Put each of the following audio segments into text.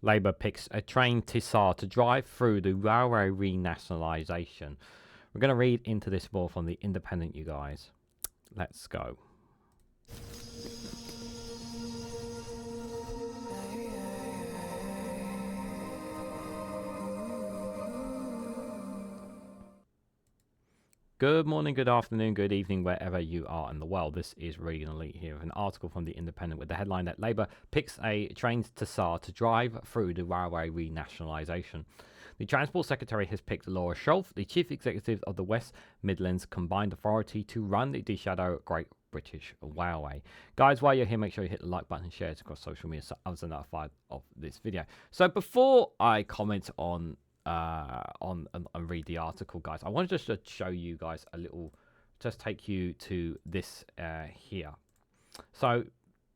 Labour picks a trained tsar to drive through the railway renationalisation. We're going to read into this more from the Independent, you guys. Let's go. Good morning, good afternoon, good evening, wherever you are in the world. This is Reganelite here with an article from the Independent with the headline that Labour picks a trained tsar to drive through the railway renationalisation. The Transport Secretary has picked Laura Shoaf, the Chief Executive of the West Midlands Combined Authority, to run the Shadow Great British Railway. Guys, while you're here, make sure you hit the like button and share it across social media so others are notified of this video. So before I comment on and read the article, guys, I want to just show you guys a little, just take you to this here. So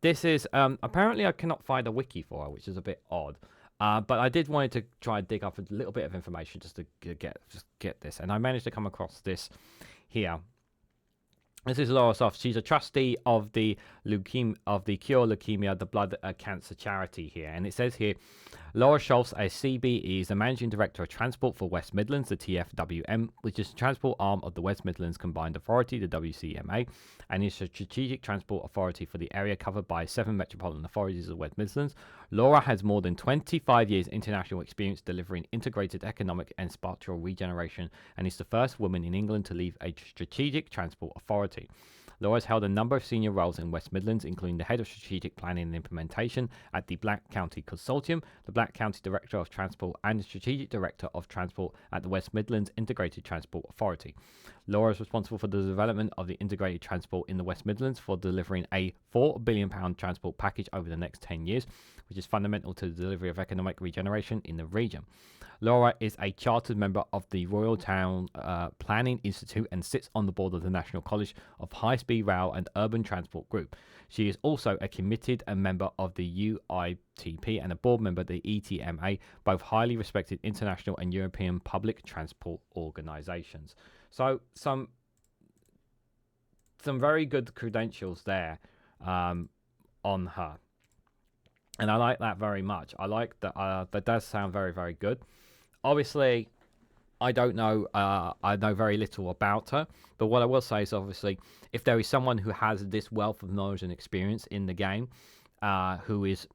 this is apparently I cannot find a wiki for it, which is a bit odd, but I did want to try and dig up a little bit of information just to get this, and I managed to come across this here. This is Laura Shoaf. She's a trustee of the Cure Leukemia, the blood cancer charity here. And it says here, Laura Shoaf, a CBE, is the Managing Director of Transport for West Midlands, the TFWM, which is the transport arm of the West Midlands Combined Authority, the WMCA, and is a strategic transport authority for the area covered by 7 metropolitan authorities of the West Midlands. Laura has more than 25 years international experience delivering integrated economic and spatial regeneration and is the first woman in England to lead a strategic transport authority. Laura has held a number of senior roles in West Midlands, including the Head of Strategic Planning and Implementation at the Black County Consortium, the Black County Director of Transport, and the Strategic Director of Transport at the West Midlands Integrated Transport Authority. Laura is responsible for the development of the integrated transport in the West Midlands for delivering a £4 billion transport package over the next 10 years, which is fundamental to the delivery of economic regeneration in the region. Laura is a chartered member of the Royal Town Planning Institute and sits on the board of the National College of High-Speed Rail and Urban Transport Group. She is also a committed member of the UITP and a board member of the ETMA, both highly respected international and European public transport organisations. So some very good credentials there on her. And I like that very much. I like that. That does sound very, very good. Obviously, I don't know. I know very little about her. But what I will say is, obviously, if there is someone who has this wealth of knowledge and experience in the game, who is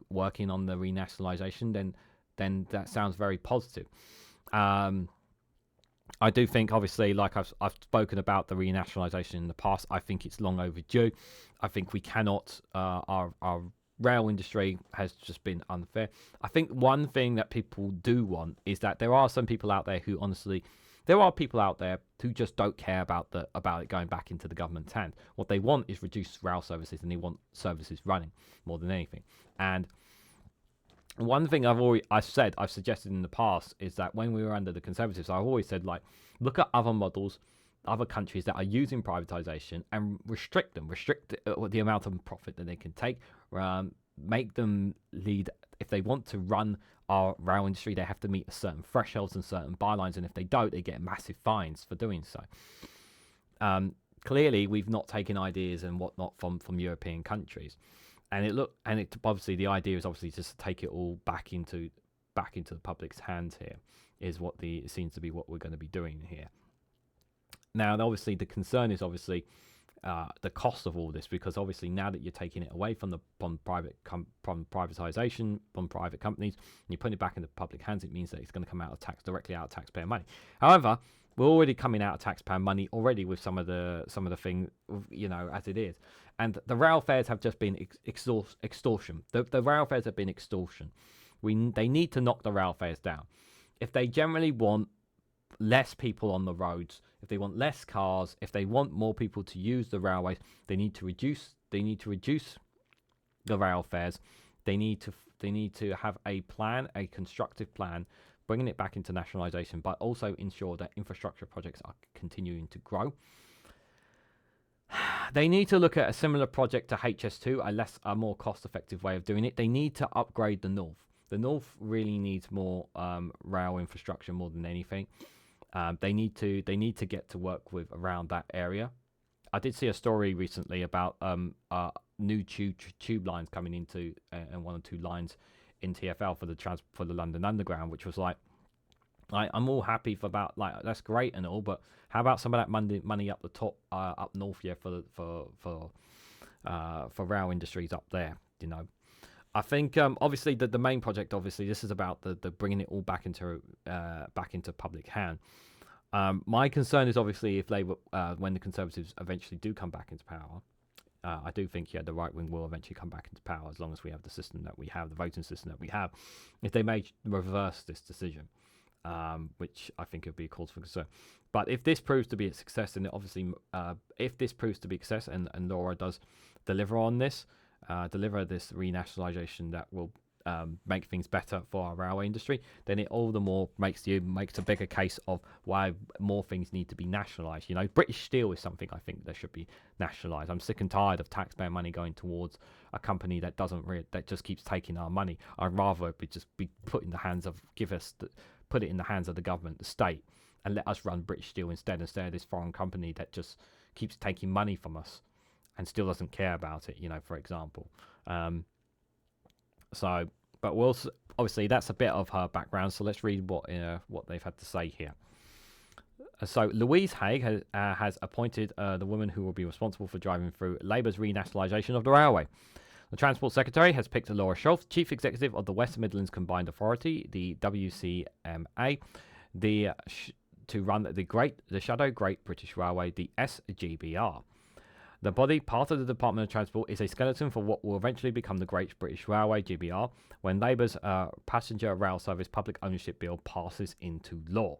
working on the renationalisation, then that sounds very positive. I do think, obviously, like I've spoken about the renationalisation in the past, I think it's long overdue. I think we cannot, our rail industry has just been unfair. I think one thing that people do want is that there are some people out there who honestly, there are people out there who just don't care about it going back into the government's hand. What they want is reduced rail services, and they want services running more than anything. And one thing I've suggested in the past is that when we were under the Conservatives, I've always said, like, look at other models, other countries that are using privatization and restrict the amount of profit that they can take, make them lead. If they want to run our rail industry, they have to meet certain thresholds and certain bylines, and if they don't, they get massive fines for doing so. Clearly, we've not taken ideas and whatnot from European countries. And obviously the idea is obviously just to take it all back into the public's hands. Here is it seems to be what we're going to be doing here. Now, obviously, the concern is obviously the cost of all this, because obviously now that you're taking it away from privatization, from private companies, and you're putting it back into public hands, it means that it's going to come directly out of taxpayer money. However, we're already coming out of taxpayer money already with some of the things, as it is. And the rail fares have just been extortion. The rail fares have been extortion. They need to knock the rail fares down. If they generally want less people on the roads, if they want less cars, if they want more people to use the railways, they need to reduce the rail fares. They need to have a constructive plan, bringing it back into nationalisation, but also ensure that infrastructure projects are continuing to grow. They need to look at a similar project to HS2, a more cost-effective way of doing it. They need to upgrade the North. The North really needs more rail infrastructure more than anything. They need to get to work with around that area. I did see a story recently about new tube lines coming into and 1 or 2 lines in TfL for the London Underground, which was like, I'm all happy for about, like, that's great and all, but how about some of that money up the top, up north, for rail industries up there, you know. I think obviously the main project, obviously this is about the bringing it all back into public hand. My concern is obviously if Labour, when the Conservatives eventually do come back into power, I do think the right wing will eventually come back into power as long as we have the system that we have, the voting system that we have. If they may reverse this decision, which I think would be a cause for concern. But if this proves to be a success, and obviously if this proves to be a success, and Laura does deliver on this, deliver this renationalisation that will make things better for our railway industry, then it all the more makes a bigger case of why more things need to be nationalised. You know, British Steel is something I think that should be nationalised. I'm sick and tired of taxpayer money going towards a company that that just keeps taking our money. I'd rather it just be put in the hands of put it in the hands of the government, the state, and let us run British Steel instead of this foreign company that just keeps taking money from us and still doesn't care about it, you know, for example. But we'll obviously that's a bit of her background. So let's read what they've had to say here. So Louise Haigh has appointed the woman who will be responsible for driving through Labour's renationalisation of the railway. The Transport Secretary has picked Laura Shoaf, Chief Executive of the West Midlands Combined Authority, the WMCA, to run the Shadow Great British Railway, the SGBR. The body, part of the Department of Transport, is a skeleton for what will eventually become the Great British Railway, GBR, when Labour's Passenger Rail Service Public Ownership Bill passes into law.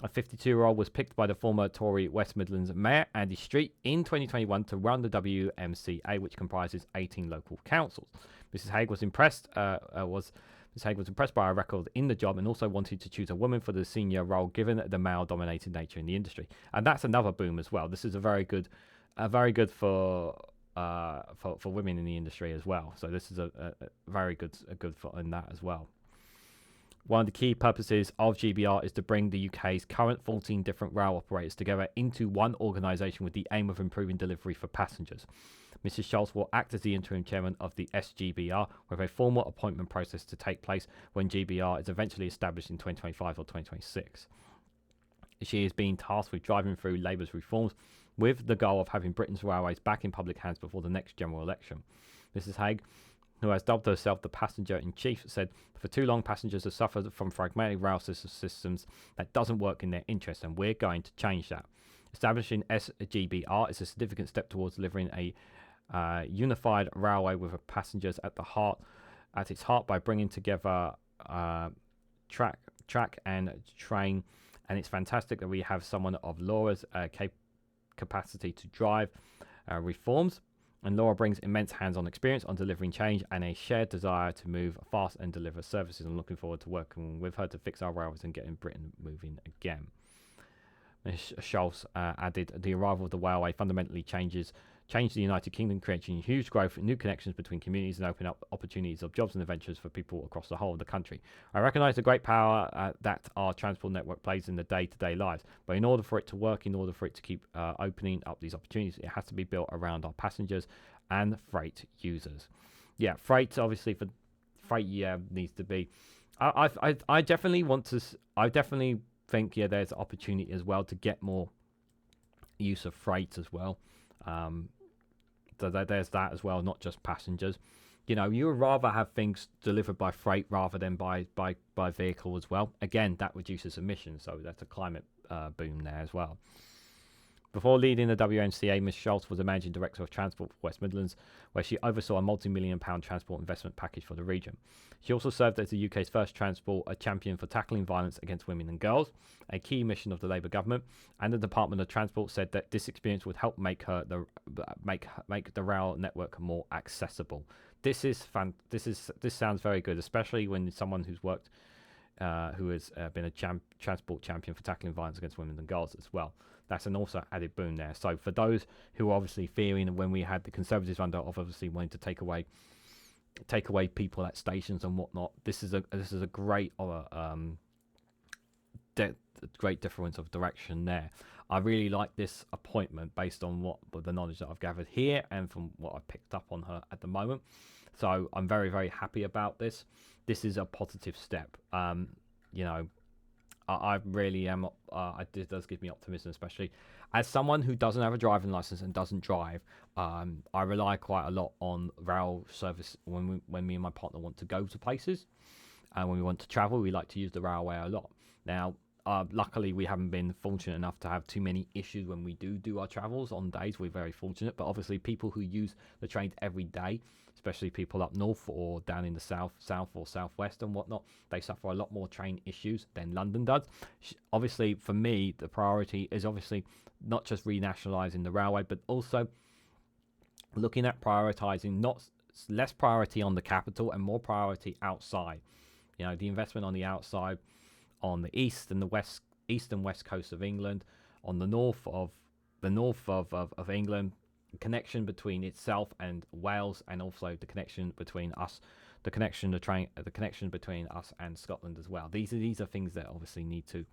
A 52-year-old was picked by the former Tory West Midlands Mayor Andy Street in 2021 to run the WMCA, which comprises 18 local councils. Mrs. Haigh was impressed by her record in the job and also wanted to choose a woman for the senior role given the male-dominated nature in the industry. And that's another boom as well. This is a very good for women in the industry as well. So this is a very good for in that as well. One of the key purposes of GBR is to bring the UK's current 14 different rail operators together into one organisation with the aim of improving delivery for passengers. Mrs. Schultz will act as the interim chairman of the SGBR, with a formal appointment process to take place when GBR is eventually established in 2025 or 2026. She is being tasked with driving through Labour's reforms with the goal of having Britain's railways back in public hands before the next general election. Mrs. Haigh, who has dubbed herself the passenger-in-chief, said, "For too long, passengers have suffered from fragmented rail systems that doesn't work in their interest, and we're going to change that. Establishing SGBR is a significant step towards delivering a unified railway with passengers at its heart by bringing together track and train, and it's fantastic that we have someone of Laura's capacity to drive reforms. And Laura brings immense hands-on experience on delivering change and a shared desire to move fast and deliver services. I'm looking forward to working with her to fix our railways and getting Britain moving again." Ms. Schultz added, "The arrival of the railway fundamentally changed the United Kingdom, creating huge growth, new connections between communities and opening up opportunities of jobs and adventures for people across the whole of the country. I recognise the great power that our transport network plays in the day-to-day lives, but in order for it to work, in order for it to keep opening up these opportunities, it has to be built around our passengers and freight users." Yeah, freight, obviously, for freight, needs to be. I definitely want to. I definitely think there's opportunity as well to get more use of freight as well. So there's that as well, not just passengers. You know, you would rather have things delivered by freight rather than by vehicle as well. Again, that reduces emissions, so that's a climate boom there as well. Before leading the WMCA, Ms. Schultz was the Managing Director of Transport for West Midlands, where she oversaw a multi-million-pound transport investment package for the region. She also served as the UK's first transport champion for tackling violence against women and girls, a key mission of the Labour government. And the Department of Transport said that this experience would help make the rail network more accessible. This sounds very good, especially when someone who's worked, who has been a transport champion for tackling violence against women and girls as well. That's an also added boon there. So for those who are obviously fearing, when we had the Conservatives under of obviously wanting to take away people at stations and whatnot, this is a great great difference of direction there. I really like this appointment based on the knowledge that I've gathered here and from what I've picked up on her at the moment. So I'm very, very happy about this. This is a positive step. You know, I really am. It does give me optimism, especially as someone who doesn't have a driving license and doesn't drive. I rely quite a lot on rail service when me and my partner want to go to places, and when we want to travel, we like to use the railway a lot. Now, luckily, we haven't been fortunate enough to have too many issues when we do our travels on days. We're very fortunate, but obviously, people who use the trains every day, especially people up north or down in the south or southwest and whatnot, they suffer a lot more train issues than London does. Obviously, for me, the priority is obviously not just renationalising the railway, but also looking at prioritising less priority on the capital and more priority outside. You know, the investment on the outside, on the east and west coast of England, on the north of England, connection between itself and Wales, and also the connection between us, the connection between us and Scotland as well. These are things that obviously need to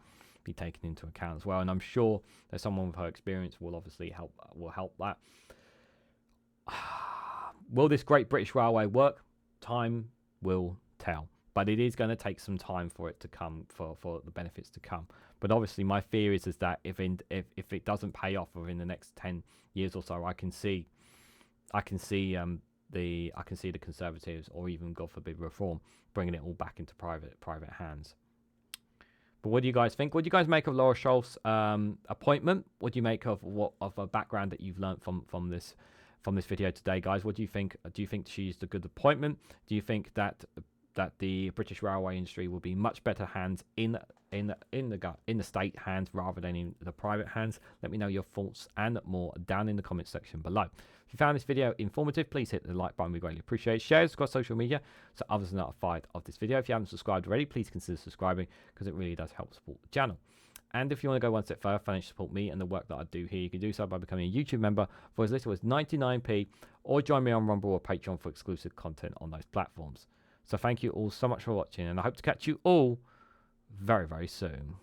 be taken into account as well, and I'm sure that someone with her experience will obviously help that. Will this Great British Railway work? Time will tell. But it is going to take some time for it to come, for the benefits to come. But obviously, my fear is that if it doesn't pay off within the next 10 years or so, I can see the Conservatives, or even, God forbid, Reform, bringing it all back into private hands. But what do you guys think? What do you guys make of Laura Shoaf's appointment? What do you make of a background that you've learned from this video today, guys? What do you think? Do you think she's a good appointment? Do you think that the British railway industry will be much better hands in the state hands rather than in the private hands? Let me know your thoughts and more down in the comment section below. If you found this video informative, please hit the like button. We greatly appreciate it. Share it across social media so others are notified of this video. If you haven't subscribed already, please consider subscribing, because it really does help support the channel. And if you want to go one step further, financially support me and the work that I do here, you can do so by becoming a YouTube member for as little as 99p, or join me on Rumble or Patreon for exclusive content on those platforms. So thank you all so much for watching, and I hope to catch you all very, very soon.